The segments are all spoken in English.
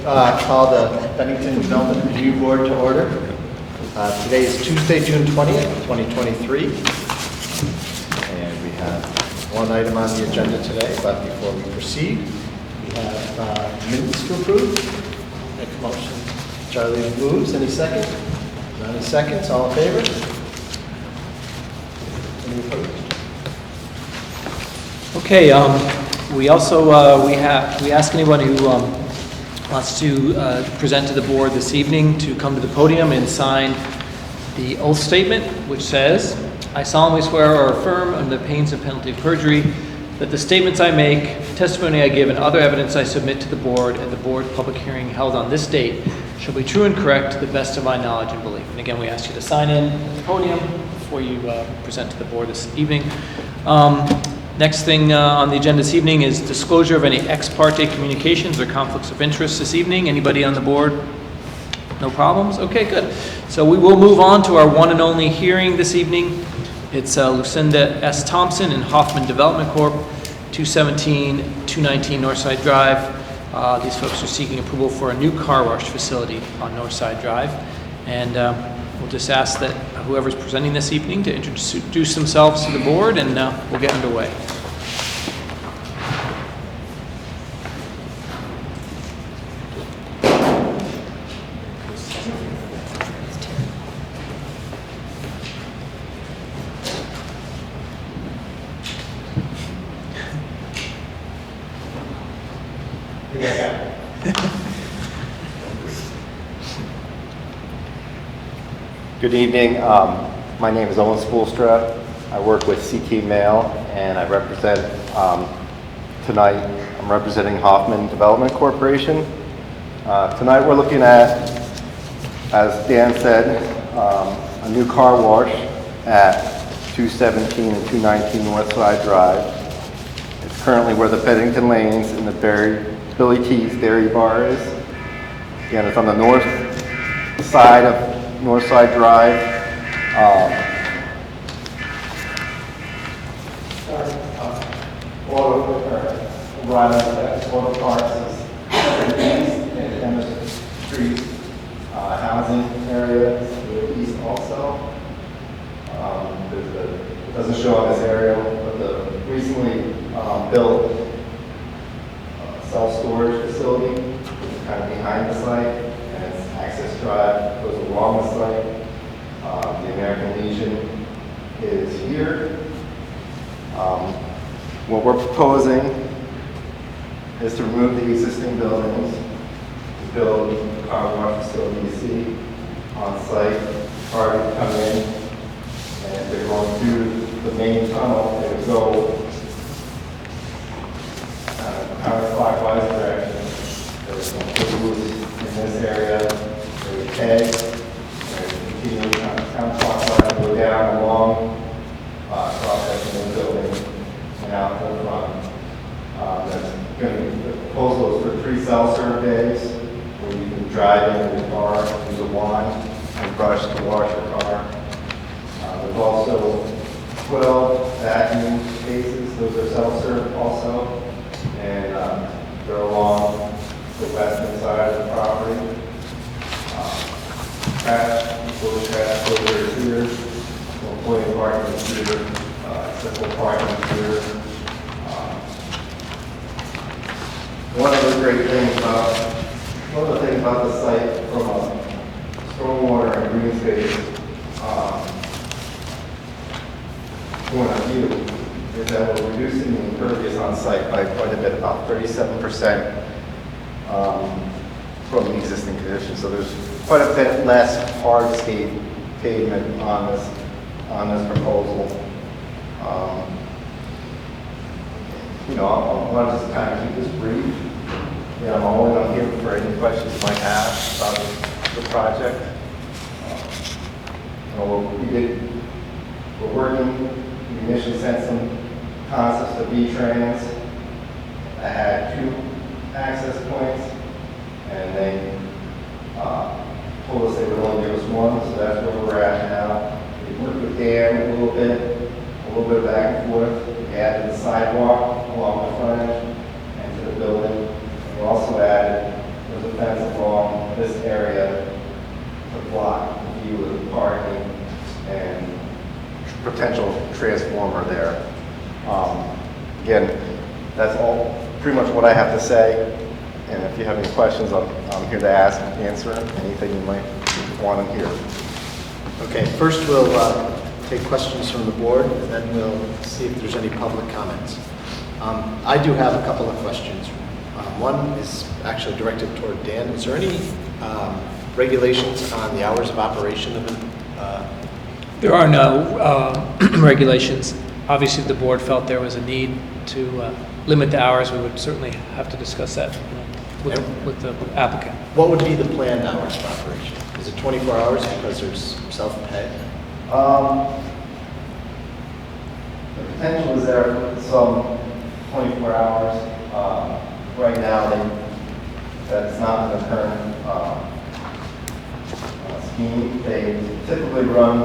Call the Bennington Development Review Board to order. Today is Tuesday, June 20th, 2023. And we have one item on the agenda today, but before we proceed, we have minutes to approve. Make a motion. Charlie moves. Any second? Not any seconds. All in favor? Any opposed? Okay, we also we ask anyone who wants to present to the board this evening to come to the podium and sign the oath statement, which says, "I solemnly swear or affirm under the pains and penalty of perjury that the statements I make, testimony I give, and other evidence I submit to the board at the board public hearing held on this date shall be true and correct to the best of my knowledge and belief." And again, we ask you to sign in at the podium before you present to the board this evening. Next thing on the agenda this evening is disclosure of any ex parte communications or conflicts of interest this evening. Anybody on the board? No problems? Okay, good. So we will move on to our one and only hearing this evening. It's Lucinda S. Thompson and Hoffman Development Corp., 217-219 Northside Drive. These folks are seeking approval for a new car wash facility on Northside Drive. And we'll just ask that whoever's presenting this evening to introduce themselves to the board, and we'll get underway. Good evening. My name is Owen Spoolstra. I work with CT Mail, and I represent, tonight, I'm representing Hoffman Development Corporation. Tonight we're looking at, as Dan said, a new car wash at 217 and 219 Northside Drive. It's currently where the Bennington Lanes and the Billy T's Dairy Bar is. Again, it's on the north side of Northside Drive. Auto Parts is east and Emmett Street housing area is to the east also. It doesn't show on this aerial, but the recently built self-storage facility is kind of behind the site, and its access drive goes along the site. The American Legion is here. What we're proposing is to remove the existing buildings, to build the car wash facility you see on site. Car would come in, and if they're going through the main tunnel, they would go counterclockwise direction. There's some food in this area. There's kegs. There's continue counterclockwise and go down along cross-section of the building and out the front. The proposal is for 3 self-serve days where you can drive into the car, use a wand, and brush to wash your car. There's also 12 vacuum spaces. Those are self-serve also. And they're along the western side of the property. Trash over here. Employee parking is here. Simple parking is here. One of the things about the site from a stormwater and green space point of view is that we're reducing the impervious on site by quite a bit, about 37% from the existing conditions. So there's quite a bit less hardscape pavement on this proposal. I want to just kind of keep this brief. I'm always here for any questions you might have about the project. We're working. We initially sent some concepts to V-Trans. I had 2 access points, and they told us they would only give us 1, so that's where we're at now. We worked with Dan a little bit back and forth. We added the sidewalk along the frontage and to the building. And we also added, there's a fence along this area to block the view of the parking and potential transformer there. Again, that's all pretty much what I have to say. And if you have any questions, I'm here to answer anything you might want to hear. Okay, first we'll take questions from the board, and then we'll see if there's any public comments. I do have a couple of questions. One is actually directed toward Dan. Is there any regulations on the hours of operation of it? There are no regulations. Obviously, if the board felt there was a need to limit the hours, we would certainly have to discuss that with the applicant. What would be the planned hours of operation? Is it 24 hours because there's self-pay? The potential is there for some 24 hours. Right now, that's not in the current scheme. They typically run,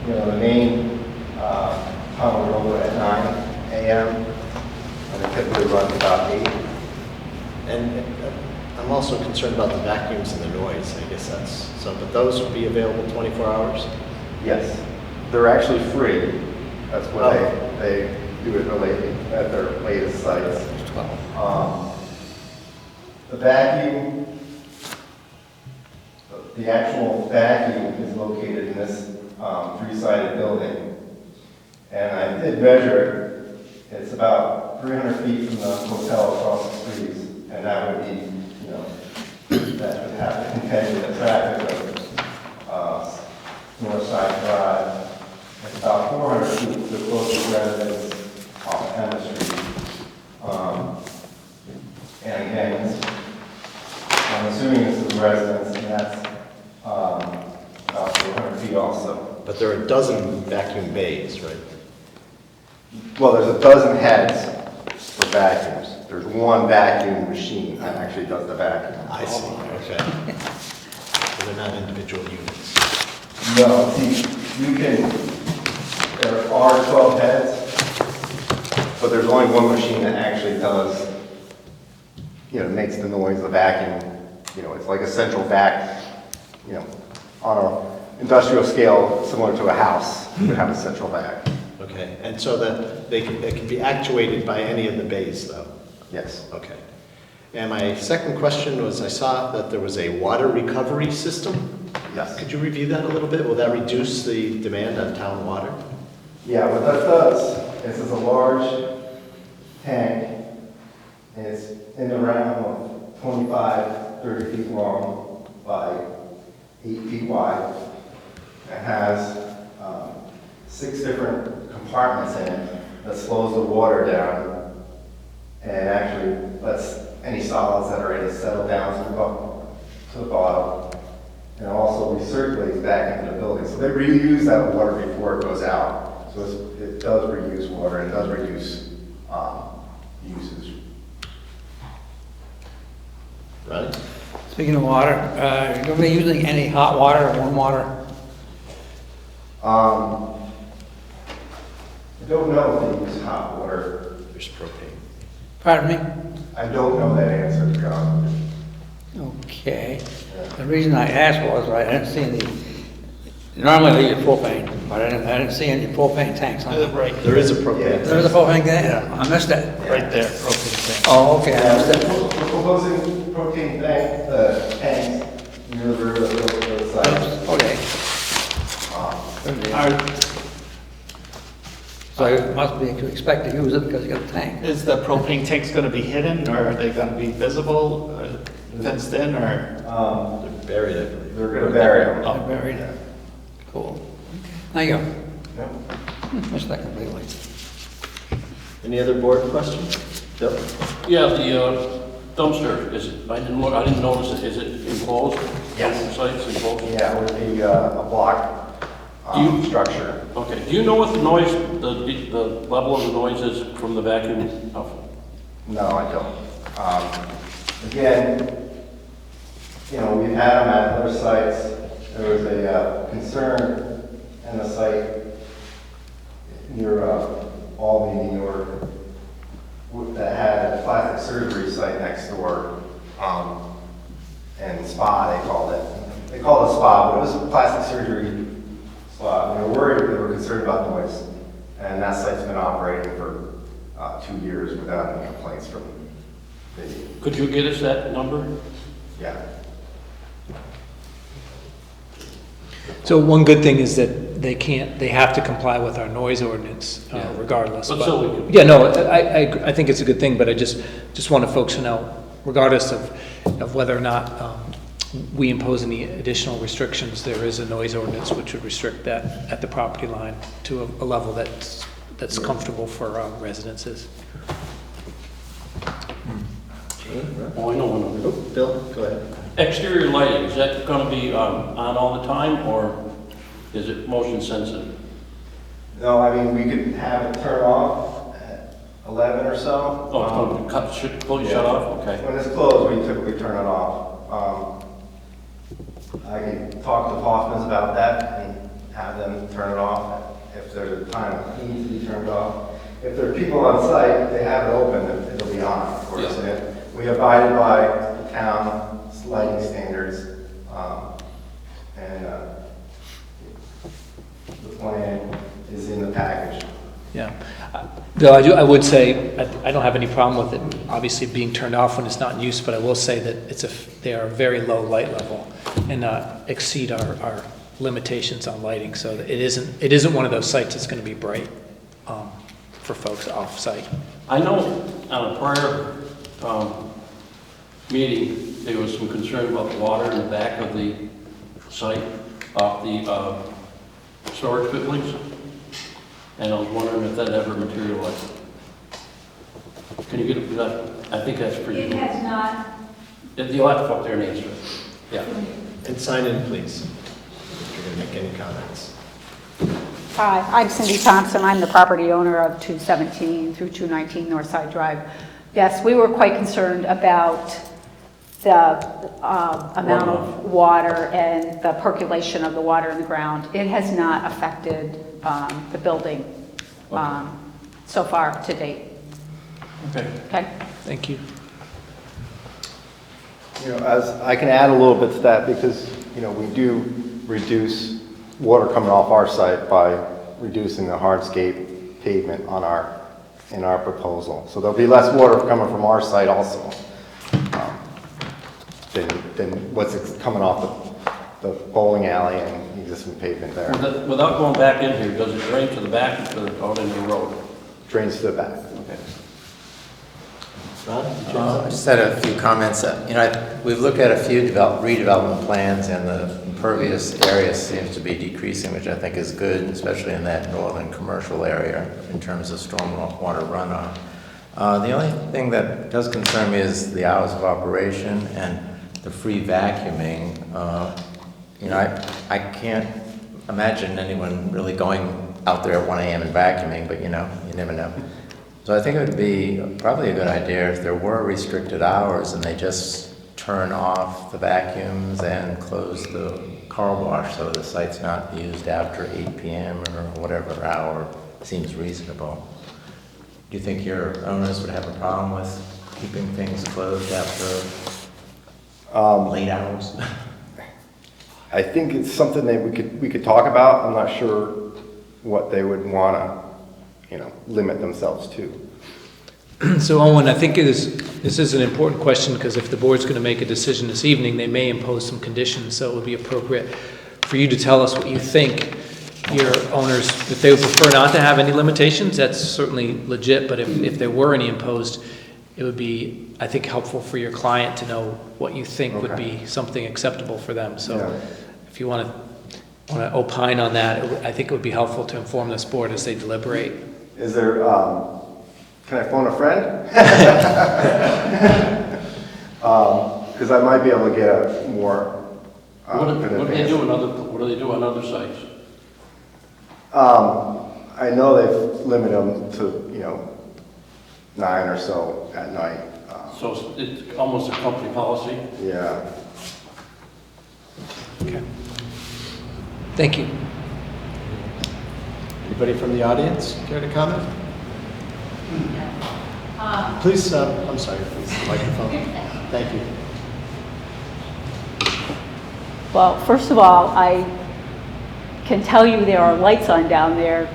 the main tunnel road at 9 a.m. and they typically run about 8. And I'm also concerned about the vacuums and the noise. I guess that's so. But those would be available 24 hours. Yes, they're actually free. That's what they do it at their latest sites. The vacuum, the actual vacuum is located in this 3-sided building. And I did measure it. It's about 300 feet from the hotel across the street. And that would be, that would have to contend with the traffic of Northside Drive. It's about 400 feet to the closest residence off Emma Street. And again, I'm assuming this is a residence, and that's about 400 feet also. But there are a dozen vacuum bays, right? Well, there's a dozen heads for vacuums. There's one vacuum machine that actually does the vacuum. I see. Okay. So they're not individual units. No, see, there are 12 heads, but there's only one machine that actually does, makes the noise, the vacuum. It's like a central vac, on an industrial scale, similar to a house, you would have a central vac. Okay. And so that they can be actuated by any of the bays, though. Yes. Okay. And my second question was, I saw that there was a water recovery system. Yes. Could you review that a little bit? Will that reduce the demand on town water? Yeah, what that does is it's a large tank, and it's in the realm of 25, 30 feet long by 8 feet wide. It has 6 different compartments in it that slows the water down and actually lets any solids that are in it settle down to the bottom, and also recirculates back into the building. So they reuse that water before it goes out. So it does reuse water and it does reduce usage. Right? Speaking of water, are we using any hot water or warm water? I don't know if they use hot water. There's propane. Pardon me? I don't know that answer, to be honest with you. Okay. The reason I asked was I didn't see any, normally they use propane, but I didn't see any propane tanks on it. Right, There is a propane. There was a propane there? I missed it. right there, propane tank. Oh, okay, I missed it. We're proposing protein tanks near the river to the site. Okay. So you must be expect to use it because you got a tank. Is the propane tanks gonna be hidden, or are they gonna be visible, or fenced in, or? They're buried, I believe. They're going to bury them. Oh, buried. Cool. Thank you. Yep. Missed that completely. Any other board questions? Bill? Yeah, the dumpster, I didn't notice it, is it enclosed? Yes. Site's enclosed? Yeah, it would be a block structure. Okay, do you know what the noise, the level of the noise is from the vacuum? No, I don't. Again, we've had them at other sites. There was a concern in the site near Albany, New York, that had a plastic surgery site next door. and spa, they called it. They called it a spa, but it was a plastic surgery spa. And they were concerned about noise. And that site's been operating for 2 years without any complaints from the, Could you get us that number? yeah. So one good thing is that they have to comply with our noise ordinance Yeah. regardless. But still we could- Yeah, no, I think it's a good thing, but I just want folks to know, regardless of whether or not we impose any additional restrictions, there is a noise ordinance which would restrict that at the property line to a level that's comfortable for residences. Oh, I know one of Oh, them. Bill, go ahead. Exterior lighting, is that gonna be on all the time, or is it motion sensitive? No, I mean, we could have it turn off at 11 or so. Oh, it's gonna fully shut off, okay. When it's closed, we typically turn it off. I can talk to Hoffman's about that and have them turn it off if there's a time it needs to be turned off. If there are people on site, if they have it open, it'll be on, of course. Yeah. And we abided by the town's lighting standards, and the plan is in the package. Yeah. Though I would say, I don't have any problem with it, obviously being turned off when it's not in use, but I will say that they are a very low light level and exceed our limitations on lighting, so that it isn't one of those sites that's going to be bright for folks off-site. I know on a prior meeting, there was some concern about the water in the back of the site, off the storage buildings, and I was wondering if that ever materialized. Can you get that? I think that's for you. It has not. You'll have to go up there and answer it. Yeah. And sign in, please, if you're going to make any comments. Hi, I'm Cindy Thompson. I'm the property owner of 217 through 219 Northside Drive. Yes, we were quite concerned about the amount of water and the percolation of the water in the ground. It has not affected the building so far to date. Okay. Okay? Thank you. You know, as I can add a little bit to that because, you know, we do reduce water coming off our site by reducing the hardscape pavement in our proposal. So there'll be less water coming from our site also than what's coming off the bowling alley and the existing pavement there. Without going back in here, does it drain to the back or out into the road? Drains to the back. Okay. Ron? did you have I something? just had a few comments. You know, we've looked at a few redevelopment plans, and the impervious area seems to be decreasing, which I think is good, especially in that northern commercial area in terms of stormwater runoff. The only thing that does concern me is the hours of operation and the free vacuuming. You know, I can't imagine anyone really going out there at 1 a.m. and vacuuming, but you know, you never know. So I think it would be probably a good idea if there were restricted hours and they just turn off the vacuums and close the car wash so the site's not used after 8 p.m. or whatever hour seems reasonable. Do you think your owners would have a problem with keeping things closed after late hours? I think it's something that we could talk about. I'm not sure what they would want to, you know, limit themselves to. So Owen, I think this is an important question because if the board's going to make a decision this evening, they may impose some conditions, so it would be appropriate for you to tell us what you think your owners, if they would prefer not to have any limitations, that's certainly legit, but if there were any imposed, it would be, I think, helpful for your client to know what you think would be something acceptable for them. So if you want to opine on that, I think it would be helpful to inform this board as they deliberate. Is there, can I phone a friend? Because I might be able to get a more. What do they do on other sites? I know they've limited them to, you know, 9 or so at night. So it's almost a company policy? Yeah. Okay. Thank you. Anybody from the audience care to comment? Please, I'm sorry, please, microphone. Thank you. Well, first of all, I can tell you there are lights on down there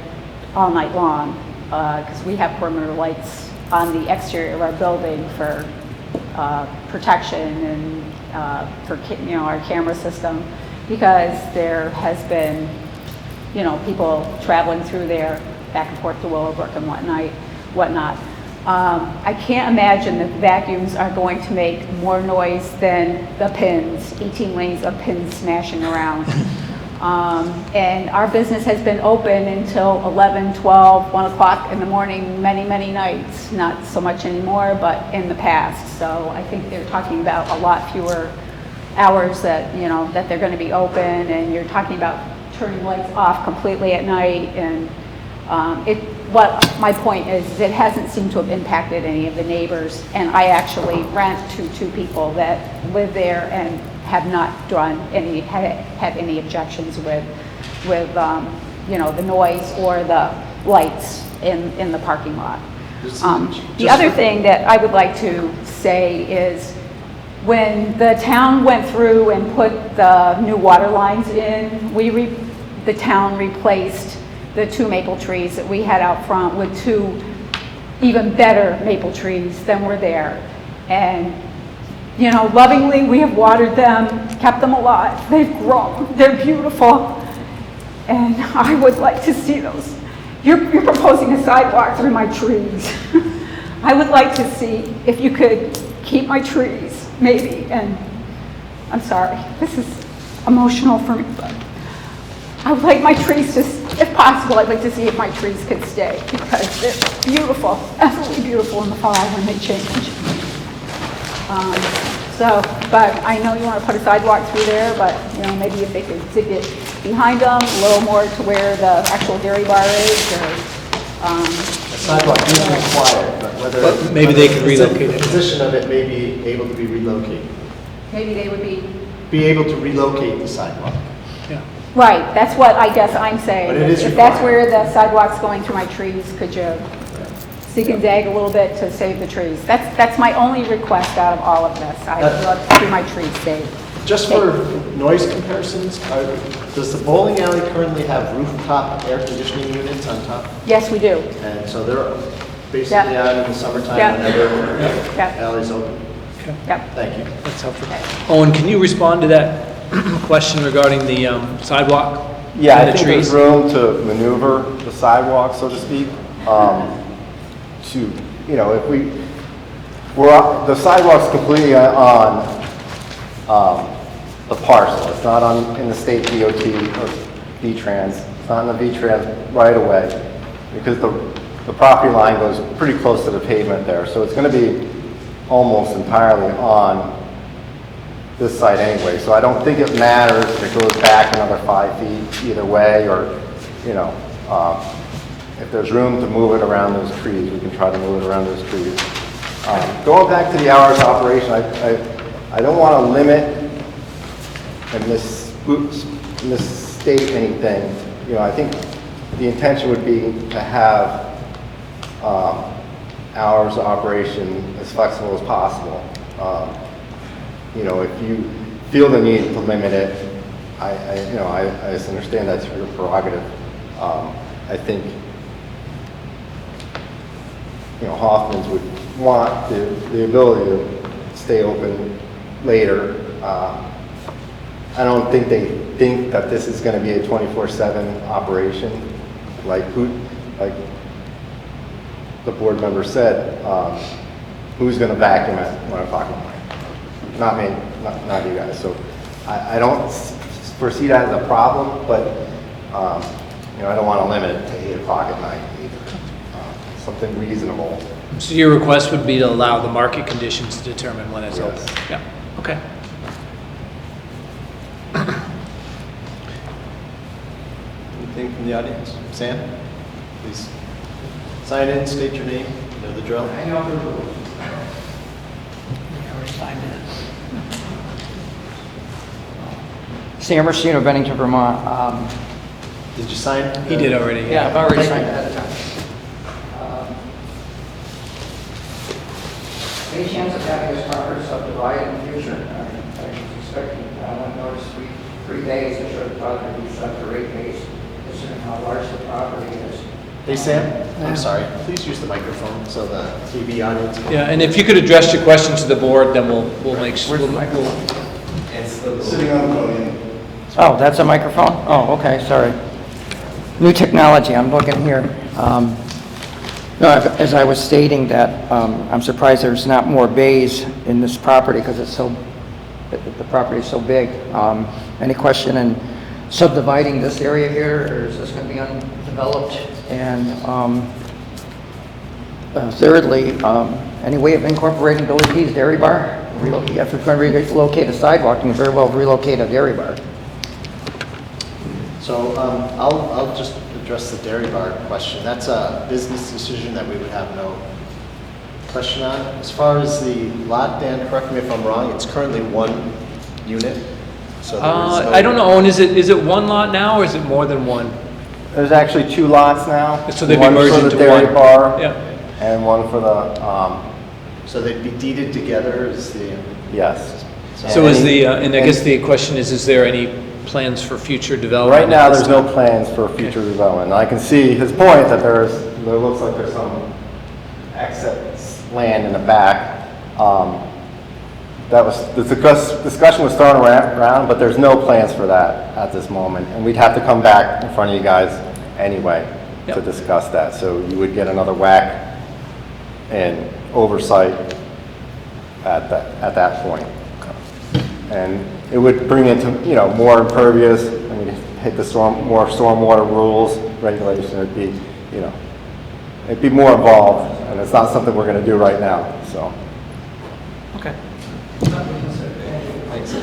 all night long, because we have perimeter lights on the exterior of our building for protection and for our camera system, because there has been people traveling through there back and forth to Willowbrook and whatnot. I can't imagine that vacuums are going to make more noise than the pins, 18 lanes of pins smashing around. And our business has been open until 11, 12, 1 o'clock in the morning, many nights. Not so much anymore, but in the past. So I think they're talking about a lot fewer hours that, that they're going to be open, and you're talking about turning lights off completely at night. And what my point is, it hasn't seemed to have impacted any of the neighbors. And I actually rent to 2 people that live there and have not had any objections with the noise or the lights in the parking lot. The other thing that I would like to say is, when the town went through and put the new water lines in, the town replaced the 2 maple trees that we had out front with 2 even better maple trees than were there. And lovingly, we have watered them, kept them alive. They've grown. They're beautiful. And I would like to see those. You're proposing a sidewalk through my trees. I would like to see if you could keep my trees, maybe. And I'm sorry, this is emotional for me, but I would like my trees to, if possible, I'd like to see if my trees could stay, because they're beautiful, absolutely beautiful in the fall when they change. But I know you want to put a sidewalk through there, but maybe if they could zig it behind them a little more to where the actual dairy bar is, or A sidewalk is required, but whether... maybe they could relocate it. The position of it may be able to be relocated. maybe they would Be able to relocate the sidewalk. Yeah. right. That's what I guess I'm saying. But it is If that's required. where the sidewalk's going through my trees, could you zig and zag a little bit to save the trees? That's my only request out of all of this. I'd love to see my trees saved. Just for noise comparisons, does the bowling alley currently have rooftop air conditioning units on top? Yes, we do. And so they're basically Yeah. on in the summertime Yeah. whenever Yeah. the alley's open. Yep. Thank you. That's helpful. Owen, can you respond to that question regarding the sidewalk Yeah, I and the think trees? there's room to maneuver the sidewalk, so to speak, the sidewalk's completely on the parcel. It's not in the state DOT or V-Trans. It's not in the V-Trans right away, because the property line goes pretty close to the pavement there. So it's going to be almost entirely on this site anyway. So I don't think it matters if it goes back another 5 feet either way, or, if there's room to move it around those trees, we can try to move it around those trees. Going back to the hours of operation, I don't want to limit and misstate anything. I think the intention would be to have hours of operation as flexible as possible. If you feel the need to limit it, I just understand that's your prerogative. I think Hoffman's would want the ability to stay open later. I don't think they think that this is going to be a 24/7 operation, like the board member said. Who's going to vacuum at 1 o'clock in the morning? Not me, not you guys. So I don't foresee that as a problem, but I don't want to limit it to 8 o'clock at night either. Something reasonable. So your request would be to allow the market conditions to determine when it's Yes. open? Yeah, okay. Anything from the audience? Sam, please sign in, state your name, you know the drill. Sam Racino, Bennington, Vermont. Did you sign? He did already. Yeah, I've already signed it ahead of time. Any chance of having this property subdivided in the future? I was expecting, I want to notice we 3 bays, I'm sure the project would be up to 8 bays, considering how large the property is. Hey, Sam, I'm sorry, please use the microphone so the TV audience can... Yeah, and if you could address your question to the board, then we'll make sure. Where's the microphone? Sitting on the podium. Oh, that's a microphone? Oh, okay, sorry. New technology, I'm looking here. No, as I was stating that, I'm surprised there's not more bays in this property because it's so, the property is so big. Any question in subdividing this area here, or is this going to be undeveloped? And thirdly, any way of incorporating Billy P's Dairy Bar? If we're going to relocate a sidewalk, you can very well relocate a dairy bar. So I'll just address the dairy bar question. That's a business decision that we would have no question on. As far as the lot, Dan, correct me if I'm wrong, it's currently 1 unit. So there is no... I don't know, and is it one lot now, or is it more than one? There's actually 2 lots now. So they'd be merged One into for the dairy one. bar, Yeah. and one for the, So they'd be deeded together as the... yes. So is and I guess the question is there any plans for future development? Right now, there's no plans for future development. I can see his point that there looks like there's some excess land in the back. The discussion was thrown around, but there's no plans for that at this moment. And we'd have to come back in front of you guys anyway to discuss that. So you would get another whack and oversight at that point. And it would bring into, more impervious, and we'd hit the more stormwater rules, regulation. It'd be more involved, and it's not something we're going to do right now, so. Okay. Thanks.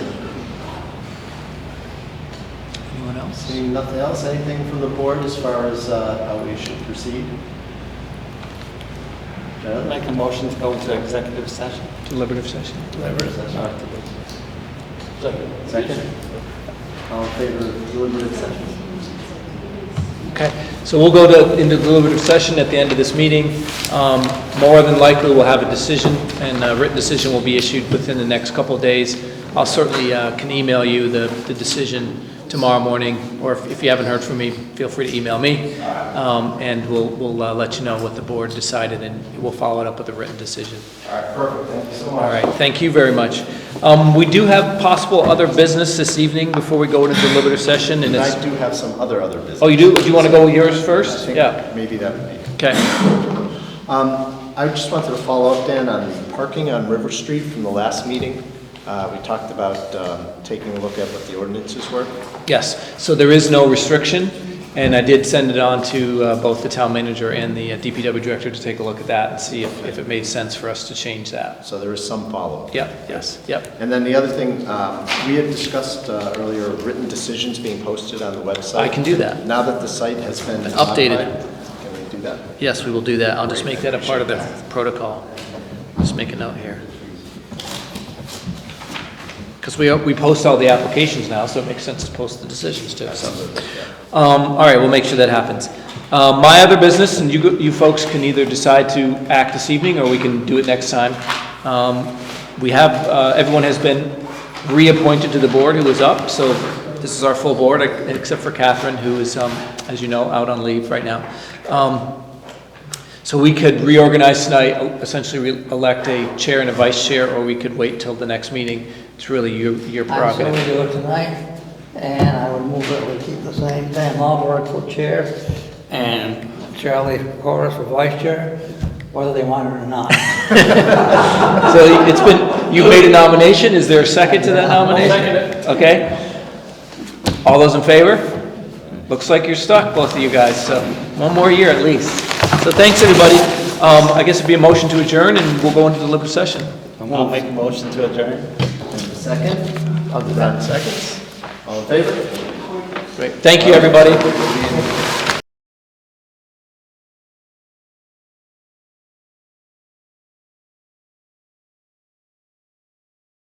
Anyone else? Seeing nothing else, anything from the board as far as how we should proceed? Make a motion to go into executive session. Deliberative session. Second? All in favor of deliberative session? Okay, so we'll go into deliberative session at the end of this meeting. More than likely, we'll have a decision, and a written decision will be issued within the next couple of days. I'll certainly can email you the decision tomorrow morning, or if you haven't heard from me, feel free to email me, and we'll let you know what the board decided, and we'll follow it up with a written decision. All right, perfect. Thank you so much. All right, thank you very much. We do have possible other business this evening before we go into deliberative session, and And it's... I do have some other business. Oh, you do? Do you want to go with yours first? I think Yeah. maybe that would be. Okay. I just wanted to follow up, Dan, on the parking on River Street from the last meeting. We talked about taking a look at what the ordinances were. Yes, so there is no restriction, and I did send it on to both the town manager and the DPW director to take a look at that and see if it made sense for us to change that. So there is some follow-up. Yep, yes, yep. And then the other thing, we had discussed earlier written decisions being posted on the website. I can do that. Now that the site has been Updated. modified, can we do that? Yes, we will do that. I'll just make that a part of the protocol. Just make a note here. Because we post all the applications now, so it makes sense to post the decisions too. So, all right, we'll make sure that happens. My other business, and you folks can either decide to act this evening or we can do it next time. We have everyone has been reappointed to the board who is up, so this is our full board except for Catherine, who is, as you know, out on leave right now. So we could reorganize tonight, essentially elect a chair and a vice chair, or we could wait till the next meeting. It's really your prerogative. I'm still going to do it tonight, and I would move that we keep the same Dan Marlborough for chair, and Charlie Corris for vice chair, whether they want it or not. So you've made a nomination. Is there a second to that nomination? Okay. All those in favor? Looks like you're stuck, both of you guys, so one more year at least. So thanks, everybody. I guess it'd be a motion to adjourn, and we'll go into deliberative session. I'll make a motion to adjourn. Second? I'll do that in seconds. All in favor? Great. Thank you, everybody.